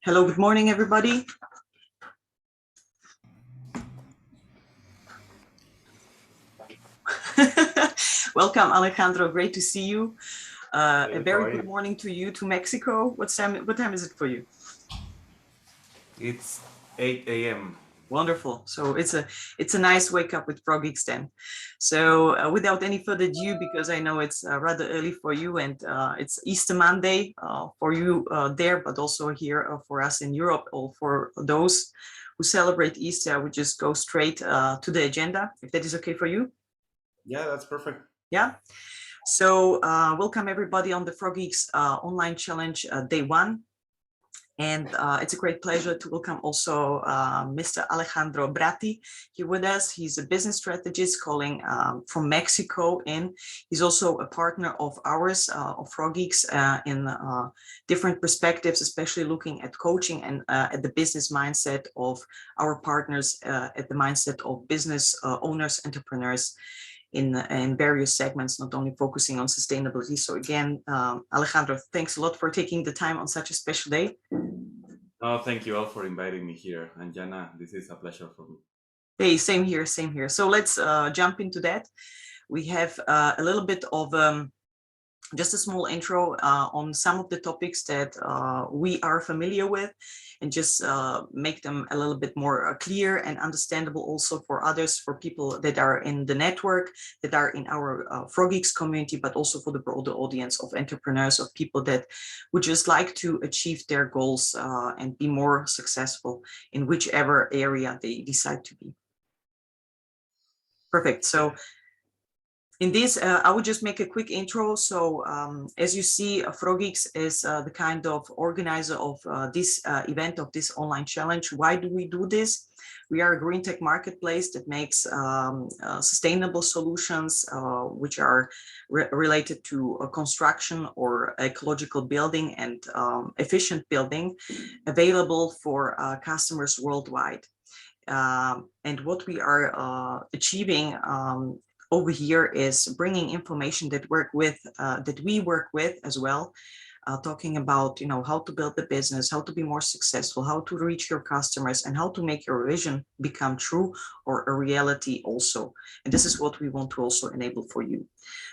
Hello, good morning, everybody. Welcome, Alejandro. Great to see you. A very good morning to you, to Mexico. What time is it for you? It's 8 a.m. Wonderful. So it's a nice wake up with Frogeex then. So without any further ado, because I know it's rather early for you and it's Easter Monday for you there, but also here for us in Europe, or for those who celebrate Easter, I would just go straight to the agenda, if that is okay for you. Yeah, that's perfect. Yeah. So welcome everybody on the Frogeex online challenge day 1. And it's a great pleasure to welcome also Mr. Alejandro Bratti here with us. He's a business strategist calling from Mexico, and he's also a partner of ours, of Frogeex, in different perspectives, especially looking at coaching and at the business mindset of our partners, at the mindset of business owners, entrepreneurs, in various segments, not only focusing on sustainability. So again, Alejandro, thanks a lot for taking the time on such a special day. Oh, thank you all for inviting me here. And Jana, this is a pleasure for me. Hey, same here, same here. So let's jump into that. We have a little bit of just a small intro on some of the topics that we are familiar with, and just make them a little bit more clear and understandable also for others, for people that are in the network, that are in our Frogeex community, but also for the broader audience of entrepreneurs, of people that would just like to achieve their goals and be more successful in whichever area they decide to be. Perfect. So in this, I would just make a quick intro. So as you see, Frogeex is the kind of organizer of this event, of this online challenge. Why do we do this? We are a green tech marketplace that makes sustainable solutions which are related to construction or ecological building and efficient building available for customers worldwide. And what we are achieving over here is bringing information that we work with as well, talking about how to build the business, how to be more successful, how to reach your customers, and how to make your vision become true or a reality also. And this is what we want to also enable for you.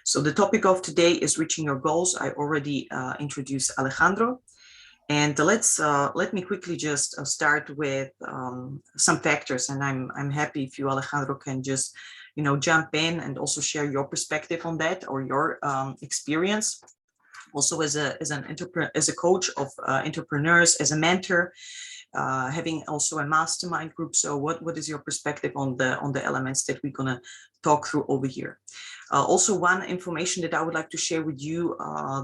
So the topic of today is reaching your goals. I already introduced Alejandro. And let me quickly just start with some factors, and I'm happy if you, Alejandro, can just jump in and also share your perspective on that, or your experience, also as a coach of entrepreneurs, as a mentor, having also a mastermind group. So what is your perspective on the elements that we're gonna talk through over here? Also, one information that I would like to share with you,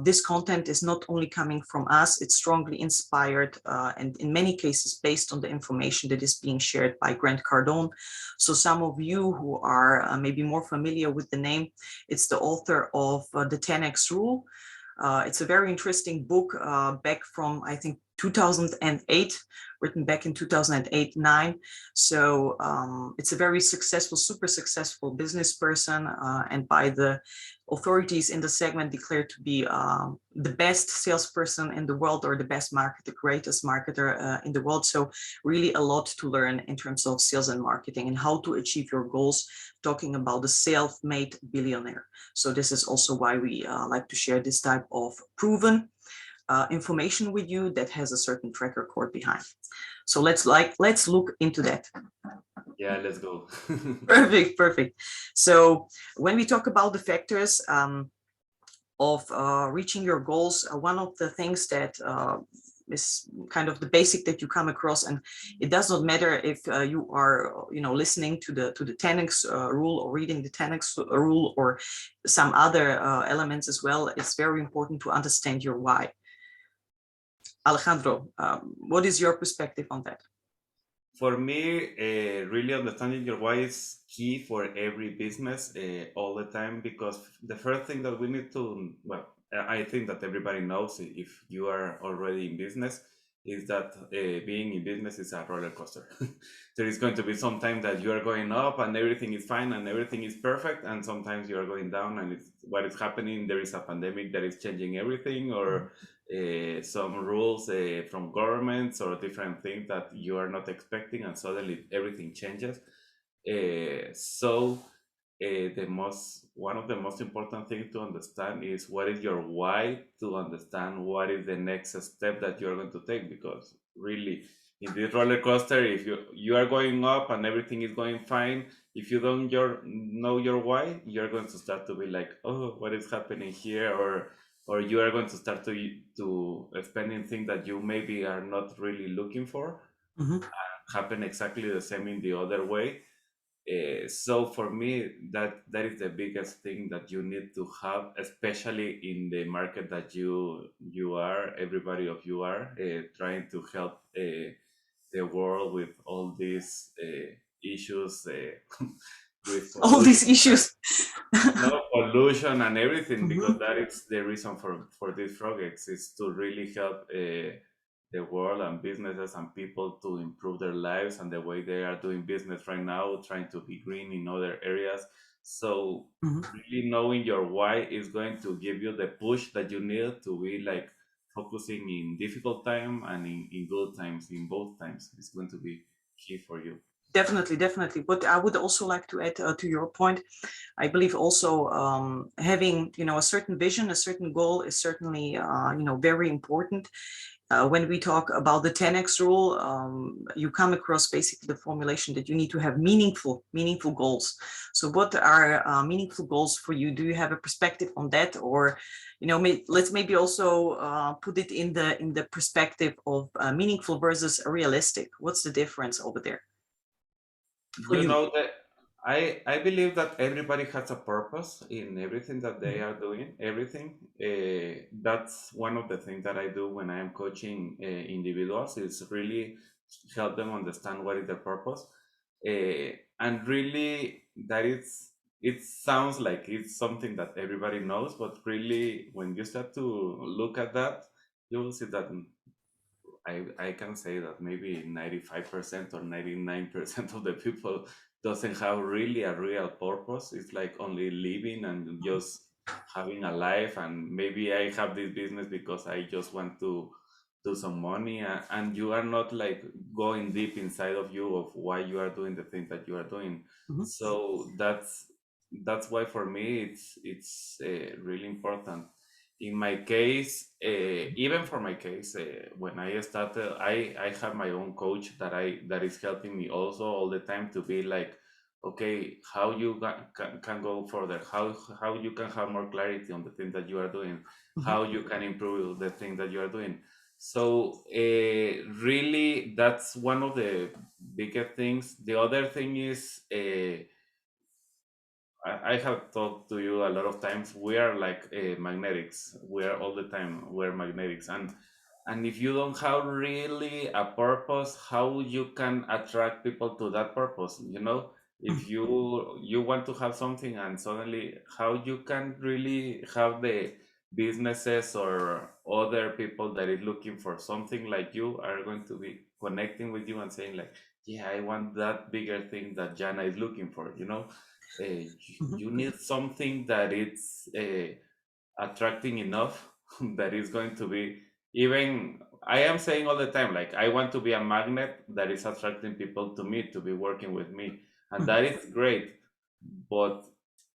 this content is not only coming from us, it's strongly inspired and in many cases based on the information that is being shared by Grant Cardone. So some of you who are maybe more familiar with the name, it's the author of the 10X Rule. It's a very interesting book back from, I think, 2008, written back in 2008-9. So it's a very successful, super successful business person, and by the authorities in the segment declared to be the best salesperson in the world, or the best marketer, the greatest marketer in the world. So really a lot to learn in terms of sales and marketing and how to achieve your goals, talking about the self-made billionaire. So this is also why we like to share this type of proven information with you that has a certain track record behind. So let's look into that. Yeah, let's go. Perfect. So when we talk about the factors of reaching your goals, one of the things that is kind of the basic that you come across, and it does not matter if you are listening to the 10x rule, or reading the 10x rule, or some other elements as well. It's very important to understand your why. Alejandro, what is your perspective on that? For me, really understanding your why is key for every business all the time, because the first thing that we need to, well, I think that everybody knows if you are already in business, is that being in business is a roller coaster. There is going to be some time that you are going up and everything is fine and everything is perfect, and sometimes you are going down and it's what is happening. There is a pandemic that is changing everything, or some rules from governments or different things that you are not expecting, and suddenly everything changes. So the most one of the most important things to understand is what is your why, to understand what is the next step that you're going to take. Because really, in this roller coaster, if you are going up and everything is going fine, if you don't know your why, you're going to start to be like, oh, what is happening here? Or you are going to start to spending things that you maybe are not really looking for, Mhm. happen exactly the same in the other way. So for me, that is the biggest thing that you need to have, especially in the market that you are, everybody of you are trying to help the world with all these issues with All pollution, these issues. no pollution and everything, because Mhm. that is the reason for these projects, is to really help the world and businesses and people to improve their lives and the way they are doing business right now, trying to be green in other areas. So Mhm. really knowing your why is going to give you the push that you need to be like focusing in difficult time and in good times. In both times, it's going to be key for you. Definitely, definitely. But I would also like to add to your point. I believe also having, a certain vision, a certain goal is certainly, very important. When we talk about the 10x rule, you come across basically the formulation that you need to have meaningful goals. So what are meaningful goals for you? Do you have a perspective on that? Or, let's maybe also put it in the perspective of meaningful versus realistic. What's the difference over there for You you? know that I believe that everybody has a purpose in everything that they Mhm. are doing. Everything. That's one of the things that I do when I am coaching individuals, is really help them understand what is their purpose. And really, that is. It sounds like it's something that everybody knows, but really, when you start to look at that, you will see that I can say that maybe 95% or 99% of the people doesn't have really a real purpose. It's like only living and just having a life. And maybe I have this business because I just want to do some money. And you are not like going deep inside of you of why you are doing the thing that you are doing. Mhm. So that's why for me it's really important. In my case, even for my case, when I started, I have my own coach that is helping me also all the time to be like, okay, how you can go further, how you can have more clarity on the thing that you are doing, Mhm. how you can improve the thing that you are doing. So really, that's one of the bigger things. The other thing is. I have talked to you a lot of times. We are like magnetics. We are all the time. We're magnetics, and if you don't have really a purpose, how you can attract people to that purpose? If you want to have something, and suddenly, how you can really have the businesses or other people that is looking for something like you are going to be connecting with you and saying like, yeah, I want that bigger thing that Jana is looking for. You Mhm. need something that it's attracting enough that is going to be, even I am saying all the time, like I want to be a magnet that is attracting people to me to be working with me, and Mhm. that is great. But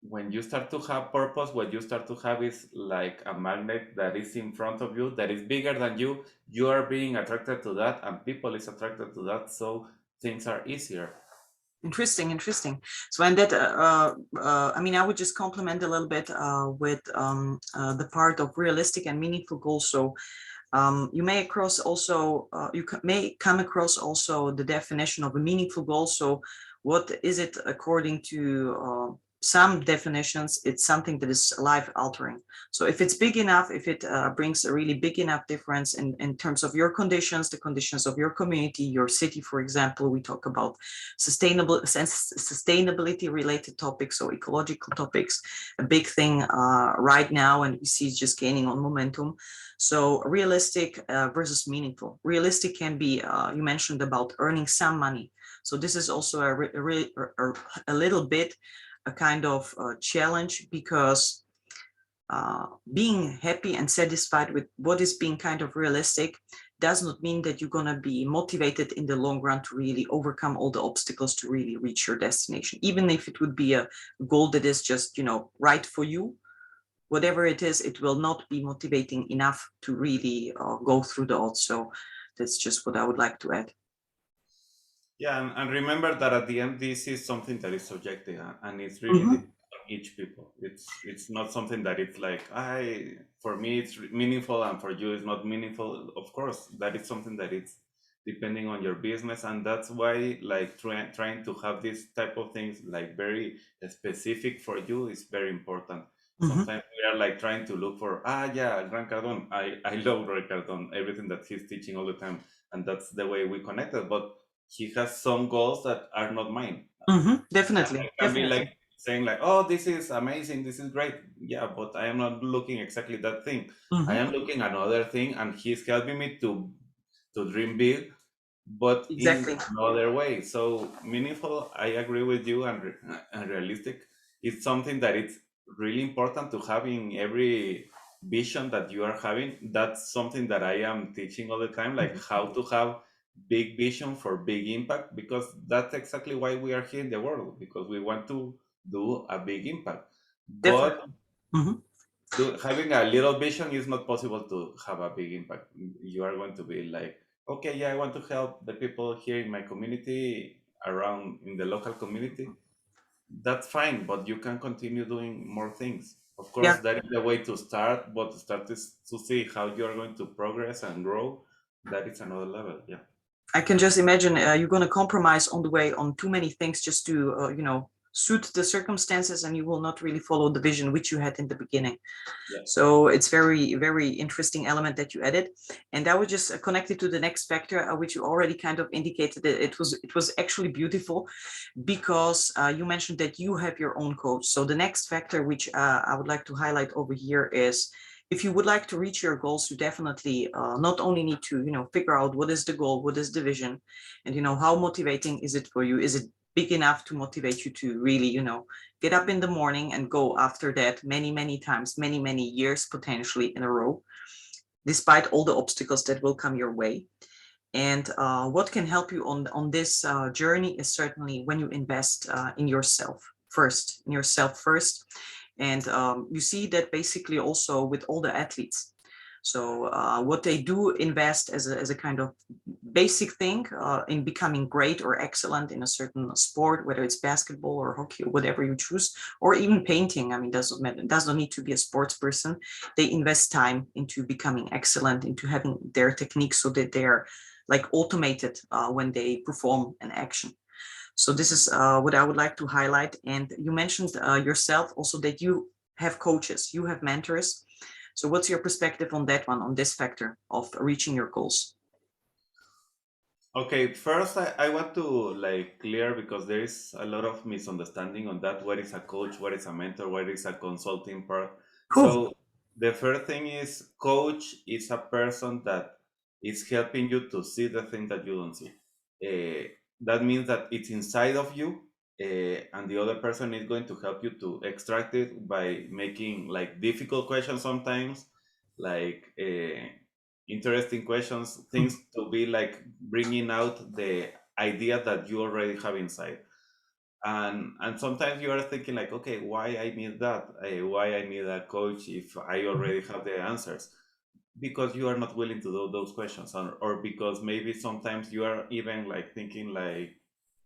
when you start to have purpose, what you start to have is like a magnet that is in front of you, that is bigger than you are being attracted to that, and people is attracted to that, so things are easier. Interesting, interesting. So, and that, I mean, I would just complement a little bit with the part of realistic and meaningful goals. So, you may across also may come across also the definition of a meaningful goal. So what is it according to some definitions? It's something that is life altering. So if it's big enough, if it brings a really big enough difference in terms of your conditions, the conditions of your community, your city, for example. We talk about sustainability related topics, so ecological topics, a big thing right now, and we see it's just gaining on momentum. So realistic versus meaningful. Realistic can be, you mentioned about earning some money. So this is also a little bit a kind of challenge, because being happy and satisfied with what is being kind of realistic does not mean that you're going to be motivated in the long run to really overcome all the obstacles to really reach your destination. Even if it would be a goal that is just, right for you, whatever it is, it will not be motivating enough to really go through the odds. So that's just what I would like to add. Yeah, and remember that at the end, this is something that is subjective, and it's really Mm-hmm. depends on each people. It's not something that it's like I for me it's meaningful and for you it's not meaningful. Of course, that is something that it's depending on your business, and that's why like trying to have this type of things like very specific for you is very important. Mm-hmm. Sometimes we are like trying to look for yeah, Gran Cardone. I love Gran Cardone, everything that he's teaching all the time, and that's the way we connected. But he has some goals that are not mine. Mm-hmm. I Definitely. can be like Definitely. saying like, "Oh, this is amazing, this is great." Yeah, but I am not looking exactly that thing. I Mm-hmm. am looking another thing, and he's helping me to dream big, but in Exactly. another way. So meaningful. I agree with you, and realistic. It's something that it's really important to have in every vision that you are having. That's something that I am teaching all the time, like Mm-hmm. how to have big vision for big impact, because that's exactly why we are here in the world, because we want to do a big impact. But Definitely. Mm-hmm. having a little vision is not possible to have a big impact. You are going to be like, okay, yeah, I want to help the people here in my community, around in the local community. That's fine, but you can continue doing more things. Of course, Yeah. that is the way to start, but to start is to see how you are going to progress and grow. That is another level. Yeah. I can just imagine you're going to compromise on the way on too many things just to, suit the circumstances, and you will not really follow the vision which you had in the beginning. Yeah. So it's very, very interesting element that you added. And that was just connected to the next factor, which you already kind of indicated that it was actually beautiful, because you mentioned that you have your own coach. So the next factor, which I would like to highlight over here, is if you would like to reach your goals, you definitely not only need to, figure out what is the goal, what is the vision, and, how motivating is it for you? Is it big enough to motivate you to really, get up in the morning and go after that many, many times, many, many years potentially in a row, despite all the obstacles that will come your way. And what can help you on this journey is certainly when you invest in yourself first. And you see that basically also with all the athletes. So what they do invest as a kind of basic thing in becoming great or excellent in a certain sport, whether it's basketball or hockey or whatever you choose, or even painting. I mean, doesn't matter. It does not need to be a sports person. They invest time into becoming excellent, into having their techniques so that they're like automated when they perform an action. So this is what I would like to highlight. And you mentioned yourself also that you have coaches, you have mentors. So what's your perspective on that one, on this factor of reaching your goals? Okay, first I want to like clear, because there is a lot of misunderstanding on that. What is a coach? What is a mentor? What is a consulting part? Cool. So the first thing is coach is a person that is helping you to see the thing that you don't see. That means that it's inside of you, and the other person is going to help you to extract it by making like difficult questions sometimes, like interesting questions, things to be like bringing out the idea that you already have inside. And sometimes you are thinking like, okay, why I need that? Why I need a coach if I already have the answers? Because you are not willing to do those questions, or because maybe sometimes you are even like thinking like,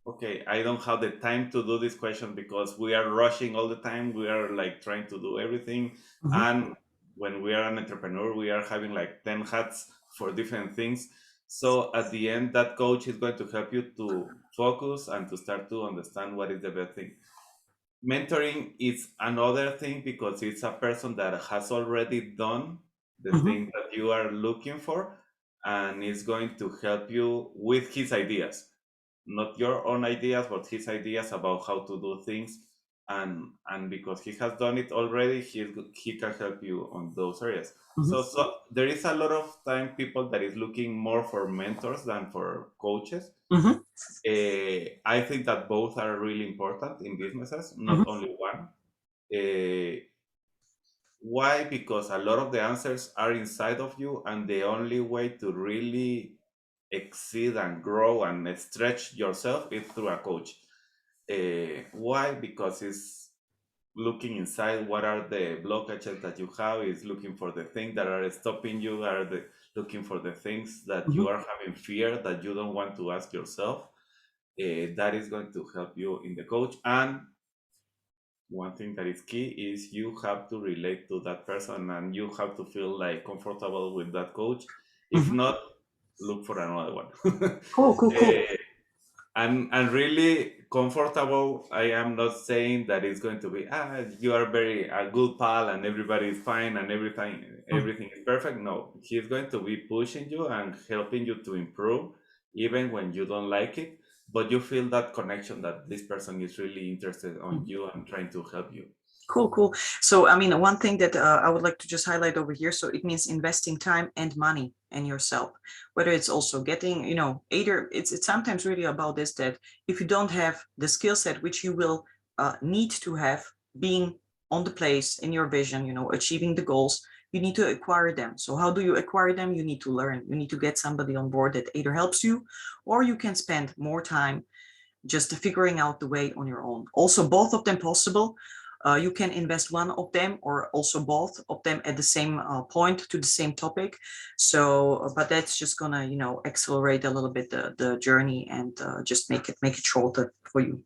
okay, I don't have the time to do this question because we are rushing all the time. We are like trying to do everything. Mhm. And when we are an entrepreneur, we are having like 10 hats for different things. So at the end, that coach is going to help you to focus and to start to understand what is the best thing. Mentoring is another thing, because it's a person that has already done the Mhm. thing that you are looking for, and is going to help you with his ideas, not your own ideas, but his ideas about how to do things. And because he has done it already, he can help you on those areas. Mhm. So there is a lot of time people that is looking more for mentors than for coaches. Mhm. I think that both are really important in businesses, not Mhm. only one. Uh, Why? Because a lot of the answers are inside of you, and the only way to really exceed and grow and stretch yourself is through a coach. Why? Because it's looking inside what are the blockages that you have, is looking for the things that are stopping you, looking for the things that you Mhm, are having fear that you don't want to ask yourself. That is going to help you in the coach. And one thing that is key is you have to relate to that person, and you have to feel like comfortable with that coach. If mhm. not, look for another one. Cool, cool, cool. Eh, and really comfortable. I am not saying that it's going to be you are very a good pal and everybody is fine and Mhm, everything is perfect. No, he's going to be pushing you and helping you to improve even when you don't like it, but you feel that connection that this person is really interested on mhm. you and trying to help you. Cool, cool. So, I mean, one thing that I would like to just highlight over here. So, it means investing time and money in yourself. Whether it's also getting, either it's sometimes really about this, that if you don't have the skill set which you will need to have being on the place in your vision, achieving the goals, you need to acquire them. So, how do you acquire them? You need to learn. You need to get somebody on board that either helps you, or you can spend more time just figuring out the way on your own. Also, both of them possible. You can invest one of them or also both of them at the same point to the same topic. So, but that's just gonna, accelerate a little bit the journey and just make it shorter for you.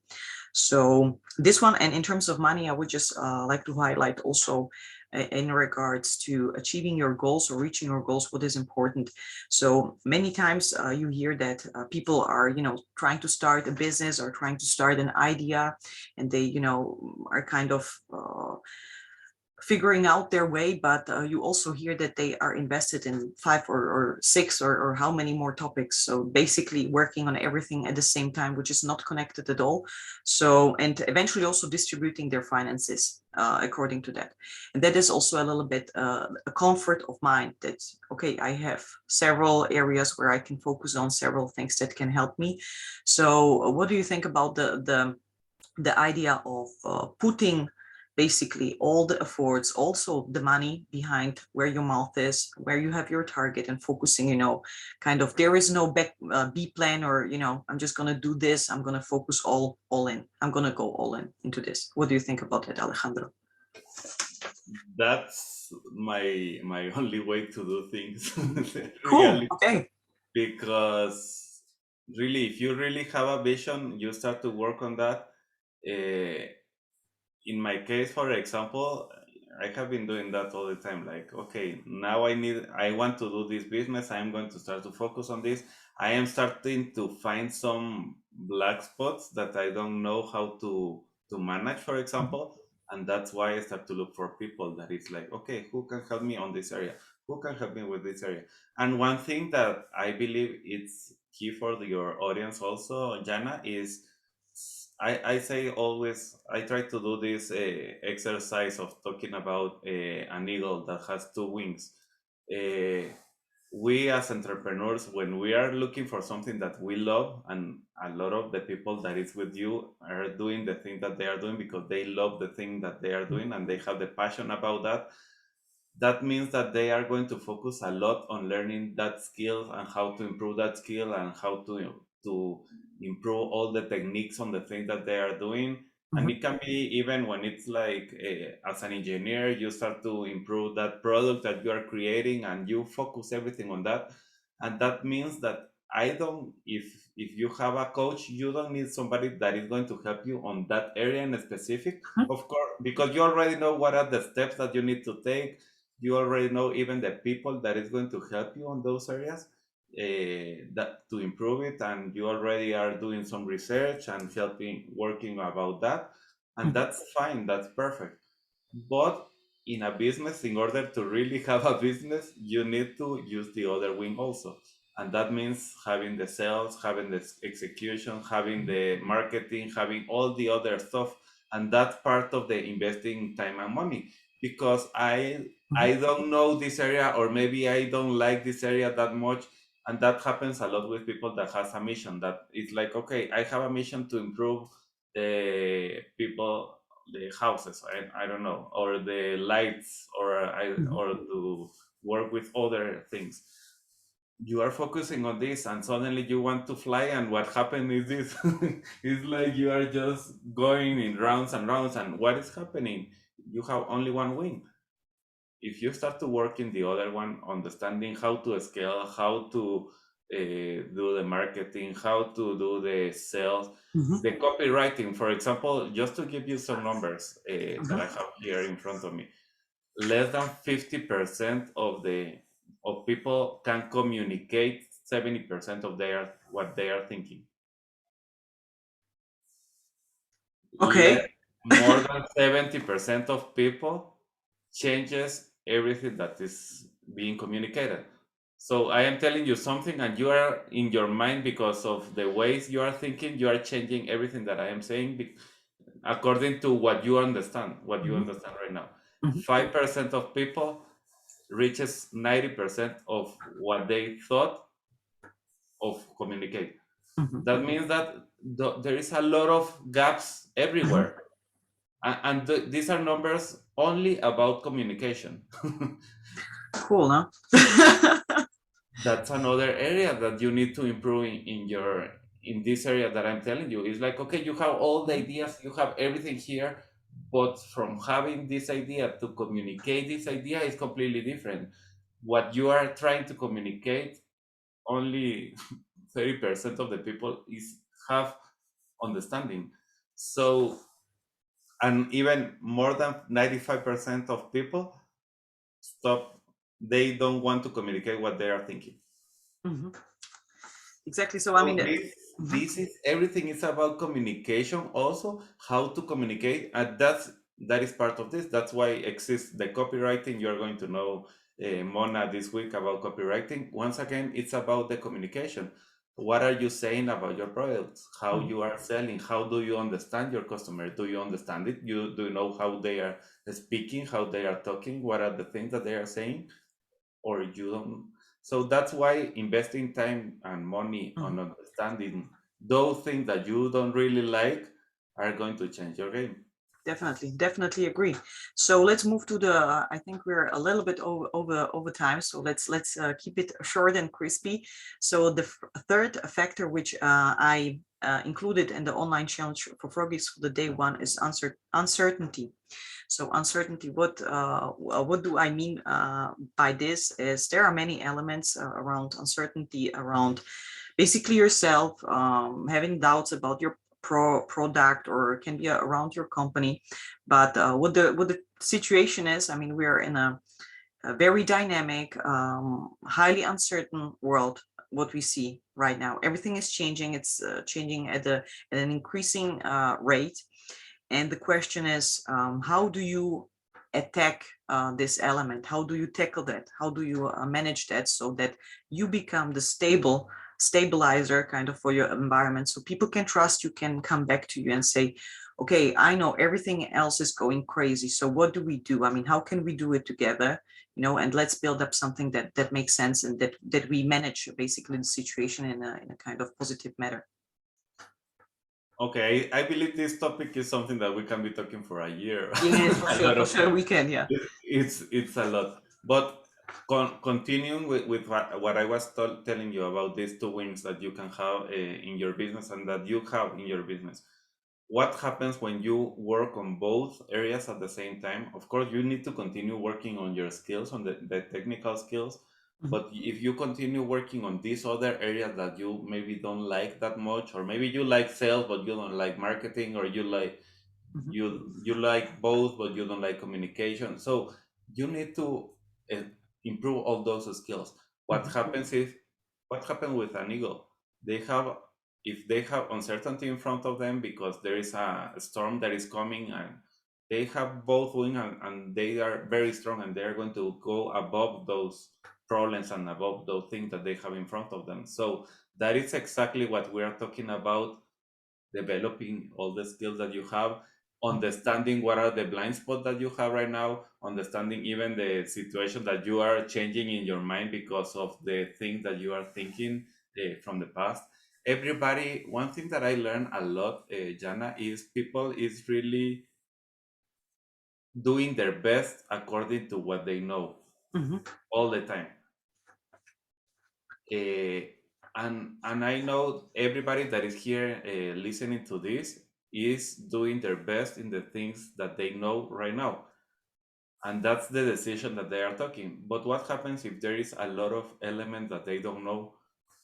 So this one, and in terms of money, I would just like to highlight also in regards to achieving your goals or reaching your goals, what is important. So many times you hear that people are, trying to start a business or trying to start an idea, and they, are kind of figuring out their way, but you also hear that they are invested in five or six or how many more topics. So basically working on everything at the same time, which is not connected at all. So, and eventually also distributing their finances according to that. And that is also a little bit a comfort of mind that, okay, I have several areas where I can focus on several things that can help me. So what do you think about the idea of putting basically all the efforts, also the money behind where your mouth is, where you have your target, and focusing, kind of there is no B plan, or I'm just gonna do this. I'm gonna focus all in. I'm gonna go all in into this. What do you think about that, Alejandro? That's my only way to do things. Mhm. Cool. Really, Okay. because really, if you really have a vision, you start to work on that. uh, in my case, for example, I have been doing that all the time. Like, okay, now I want to do this business. I'm going to start to focus on this. I am starting to find some black spots that I don't know how to manage, for Mhm, example. And that's why I start to look for people that is like, okay, who can help me on this area? Who can help me with this area? And one thing that I believe it's key for your audience also, Jana, is I say always I try to do this exercise of talking about an eagle that has two wings. Uh, we as entrepreneurs, when we are looking for something that we love, and a lot of the people that is with you are doing the thing that they are doing because they love the thing that they are doing and they have the passion about that, that means that they are going to focus a lot on learning that skill and how to improve that skill and how to improve all the techniques on the thing that they are doing. And mhm, it can be even when it's like as an engineer, you start to improve that product that you are creating and you focus everything on that. And that means that I don't if you have a coach, you don't need somebody that is going to help you on that area in specific, mhm, of course, because you already know what are the steps that you need to take. You already know even the people that is going to help you on those areas, that to improve it, and you already are doing some research and helping working about that, and mhm, that's fine, that's perfect. But in a business, in order to really have a business, you need to use the other wing also. And that means having the sales, having the execution, having mhm, the marketing, having all the other stuff. And that's part of the investing time and money. Because I mhm, don't know this area, or maybe I don't like this area that much. And that happens a lot with people that has a mission, that it's like, okay, I have a mission to improve the people, the houses, I don't know, or the lights, Mhm. or to work with other things. You are focusing on this and suddenly you want to fly, and what happened is this. It's like you are just going in rounds and rounds, and what is happening? You have only one wing. If you start to work in the other one, understanding how to scale, how to do the marketing, how to do the sales, Mhm. the copywriting, for example, just to give you some numbers that I Mhm. have here in front of me, less than 50% of people can communicate 70% of their what they are thinking. Okay. Let more than 70% of people changes everything that is being communicated. So I am telling you something, and you are in your mind, because of the ways you are thinking, you are changing everything that I am saying according to what you Mhm. understand right now. Mhm. 5% of people reaches 90% of what they thought of communicate. Mhm. That means that there is a lot of gaps Mhm. everywhere. And these are numbers only about communication. Cool, no? That's another area that you need to improve in this area that I'm telling you. It's like, okay, you have all the Mhm. ideas, you have everything here, but from having this idea to communicate this idea is completely different. What you are trying to communicate, only 30% of the people is have understanding. So, and even more than 95% of people stop, they don't want to communicate what they are thinking. Mhm. Exactly. So, I mean, So mhm. this is everything is about communication also, how to communicate, and that is part of this. That's why exists the copywriting. You're going to know Mona this week about copywriting. Once again, it's about the communication. What are you saying about your products? How Mhm. you are selling? How do you understand your customer? Do you understand it? You do you know how they are speaking, how they are talking? What are the things that they are saying? Or you don't. So that's why investing time and money on Mhm. understanding those things that you don't really like are going to change your game. Definitely, definitely agree. So let's move to the. I think we're a little bit over time, so let's keep it short and crispy. So the third factor which I included in the online challenge for Frogeex for the day one is uncertainty. So uncertainty. What do I mean by this? Is there are many elements around uncertainty around basically yourself having doubts about your product or can be around your company. But what the situation is, I mean, we're in a very dynamic, highly uncertain world. What we see right now, everything is changing. It's changing at an increasing rate, and the question is, how do you attack this element? How do you tackle that? How do you manage that so that you become the stabilizer kind of for your environment, so people can trust you, can come back to you and say, okay, I know everything else is going crazy. So what do we do? I mean, how can we do it together? And let's build up something that makes sense and that we manage basically the situation in a kind of positive manner. Okay, I believe this topic is something that we can be talking for a year. Yes, for A sure, lot for of sure we can. Yeah. it's a lot. But continuing with what I was telling you about these two wings that you can have in your business and that you have in your business, what happens when you work on both areas at the same time? Of course, you need to continue working on your skills, on the technical skills. Mhm. But if you continue working on these other areas that you maybe don't like that much, or maybe you like sales but you don't like marketing, or Mhm. you like both but you don't like communication, so you need to uh, improve all those skills. What Mhm. happens if what happened with an eagle? They have If they have uncertainty in front of them because there is a storm that is coming, and they have both wings, and they are very strong, and they are going to go above those problems and above those things that they have in front of them. So that is exactly what we are talking about, developing all the skills that you have, understanding what are the blind spots that you have right now, understanding even the situation that you are changing in your mind because of the things that you are thinking from the past. Everybody, one thing that I learned a lot, Jana, is people is really doing their best according to what they know Mhm. all the time. Uh, and I know everybody that is here listening to this is doing their best in the things that they know right now, and that's the decision that they are talking. But what happens if there is a lot of elements that they don't know,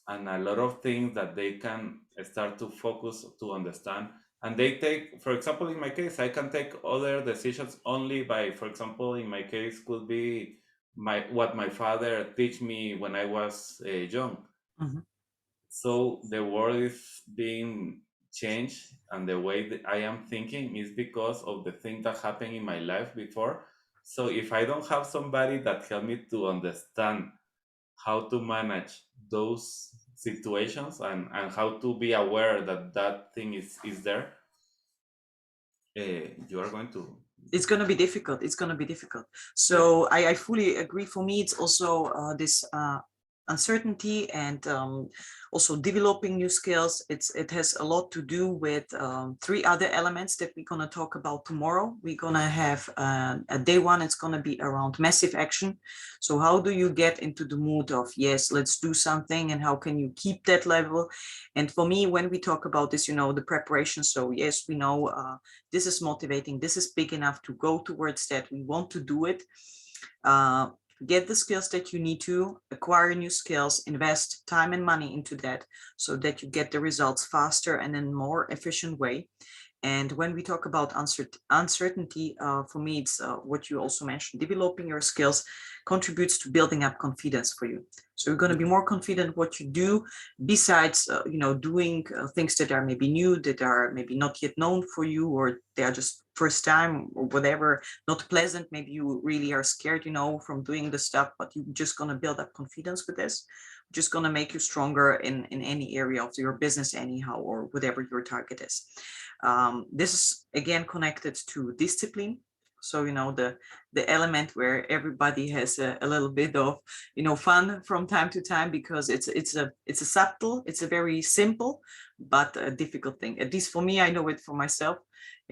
and a lot of things that they can start to focus to understand, and they take, for example, in my case, I can take other decisions only by, for example, in my case could be my what my father teach me when I was young. Mhm. So the world is being changed, and the way that I am thinking is because of the thing that happened in my life before. So if I don't have somebody that help me to understand how to manage those situations, and how to be aware that that thing is there, you are going to. It's going to be difficult. It's going to be difficult. Yes. So I fully agree. For me, it's also this uncertainty, and also developing new skills. It has a lot to do with three other elements that we're going to talk about tomorrow. We're going to have a day one. It's going to be around massive action. So how do you get into the mood of, yes, let's do something, and how can you keep that level? And for me, when we talk about this, the preparation. So yes, we know this is motivating, this is big enough to go towards that, we want to do it. uh, get the skills that you need to acquire, new skills, invest time and money into that, so that you get the results faster and in a more efficient way. And when we talk about uncertainty, for me, it's what you also mentioned, developing your skills contributes to building up confidence for you. So you're going to be more confident what you do, besides, doing things that are maybe new, that are maybe not yet known for you, or they are just first time or whatever, not pleasant. Maybe you really are scared, from doing the stuff, but you're just going to build up confidence with this, just going to make you stronger in any area of your business anyhow, or whatever your target is. This is again connected to discipline. So the element where everybody has a little bit of fun from time to time, because it's a subtle, it's a very simple but a difficult thing. At least for me, I know it for myself.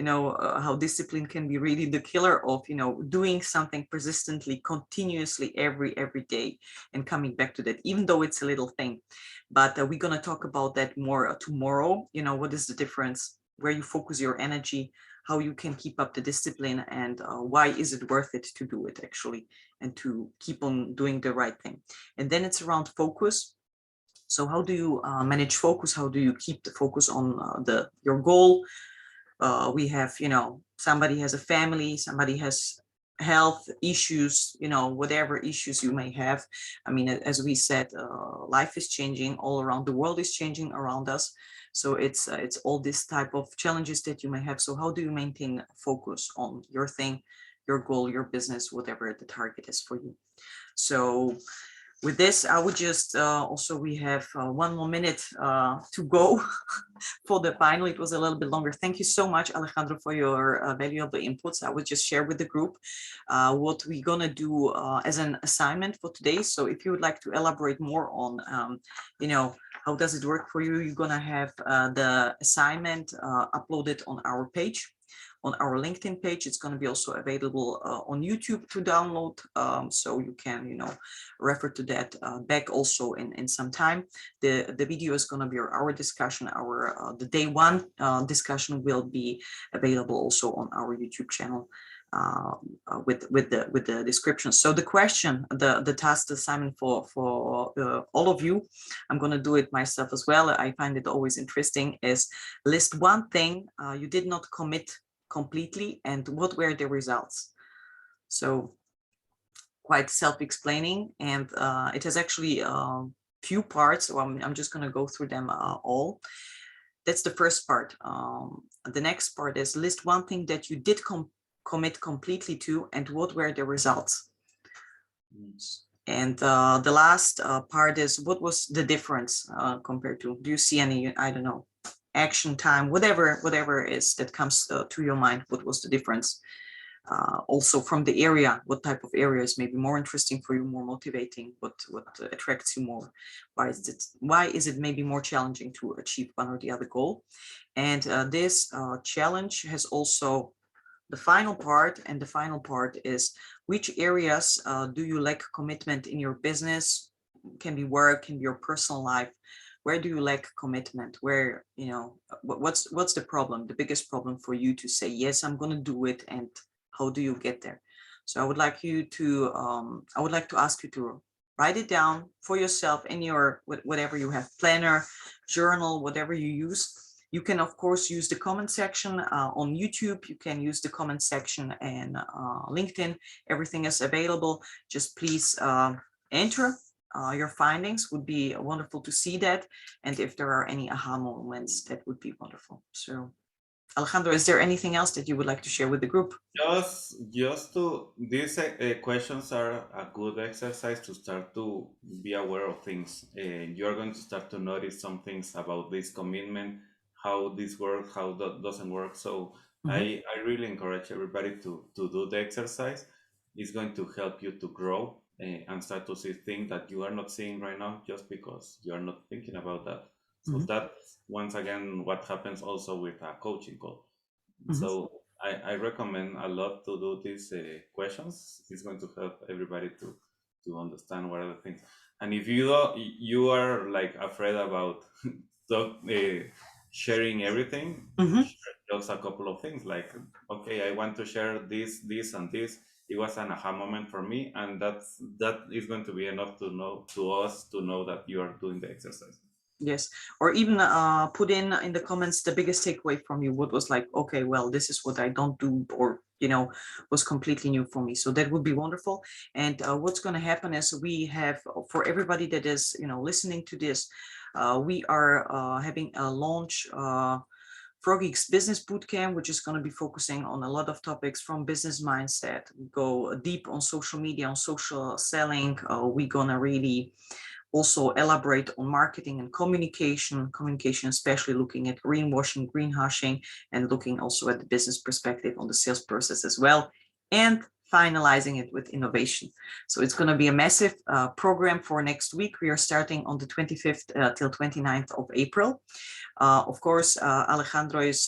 How discipline can be really the killer of doing something persistently, continuously, every day, and coming back to that, even though it's a little thing. But we're going to talk about that more tomorrow. What is the difference, where you focus your energy, how you can keep up the discipline, and why is it worth it to do it actually, and to keep on doing the right thing. And then it's around focus. So how do you manage focus? How do you keep the focus on your goal? We have, somebody has a family, somebody has health issues, whatever issues you may have. I mean, as we said, life is changing all around, the world is changing around us. So it's all this type of challenges that you may have. So how do you maintain focus on your thing, your goal, your business, whatever the target is for you? So with this, I would just also, we have 1 more minute to go for the final. It was a little bit longer. Thank you so much, Alejandro, for your valuable inputs. I will just share with the group what we're gonna do as an assignment for today. So if you would like to elaborate more on, how does it work for you, you're gonna have the assignment uploaded on our page, on our LinkedIn page. It's going to be also available on YouTube to download. So you can, refer to that back also in some time. The video is going to be our discussion, the day one discussion will be available also on our YouTube channel. With the description. So the question, the task assignment for all of you, I'm going to do it myself as well. I find it always interesting, is list one thing you did not commit completely, and what were the results. So quite self-explaining, and it has actually few parts, so I'm just going to go through them all. That's the first part. The next part is list one thing that you did commit completely to, and what were the results. And the last part is, what was the difference compared to, do you see any, I don't know, action time, whatever it is that comes to your mind, what was the difference? Also from the area, what type of areas may be more interesting for you, more motivating, what attracts you more? Why is it maybe more challenging to achieve one or the other goal? And this challenge has also the final part, and the final part is which areas do you lack commitment in your business? Can be work, can be your personal life. Where do you lack commitment? Where, what's the problem, the biggest problem for you to say, yes, I'm going to do it, and how do you get there? So I would like to ask you to write it down for yourself in your, whatever you have, planner, journal, whatever you use. You can, of course, use the comment section on YouTube. You can use the comment section and LinkedIn. Everything is available. Just please enter your findings. Would be wonderful to see that. And if there are any aha moments, that would be wonderful. So, Alejandro, is there anything else that you would like to share with the group? Just to these questions are a good exercise to start to be aware of things. You're going to start to notice some things about this commitment, how this works, how that doesn't work. So I really encourage everybody to do the exercise. It's going to help you to grow and start to see things that you are not seeing right now just because you are not thinking about that. So that's once again what happens also with a coaching call. So I recommend a lot to do these questions. It's going to help everybody to understand what are the things. And if you are like afraid about talk, sharing everything, share just a couple of things like, okay, I want to share this, and this. It was an aha moment for me, and that is going to be enough to us to know that you are doing the exercise. Yes, or even put in the comments the biggest takeaway from you. What was like, okay, well, this is what I don't do, or was completely new for me. So that would be wonderful. And what's going to happen is we have, for everybody that is listening to this, we are having a launch. Frogeex Business Bootcamp, which is going to be focusing on a lot of topics from business mindset. We go deep on social media, on social selling. We're going to really also elaborate on marketing and communication, especially looking at greenwashing, greenwashing, and looking also at the business perspective on the sales process as well, and finalizing it with innovation. So it's going to be a massive program for next week. We are starting on the 25th till 29th of April. Of course, Alejandro is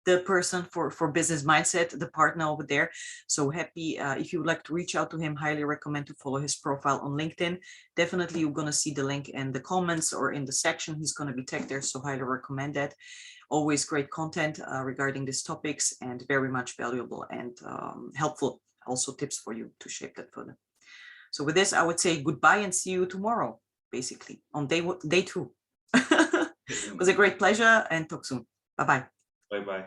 the person for business mindset, the partner over there. So happy. If you would like to reach out to him, highly recommend to follow his profile on LinkedIn. Definitely you're going to see the link in the comments or in the section. He's going to be tagged there, so highly recommend that. Always great content regarding these topics, and very much valuable and helpful also tips for you to shape that further. So with this, I would say goodbye and see you tomorrow, basically on day 2. It was a great pleasure, and talk soon. Bye-bye. Bye-bye.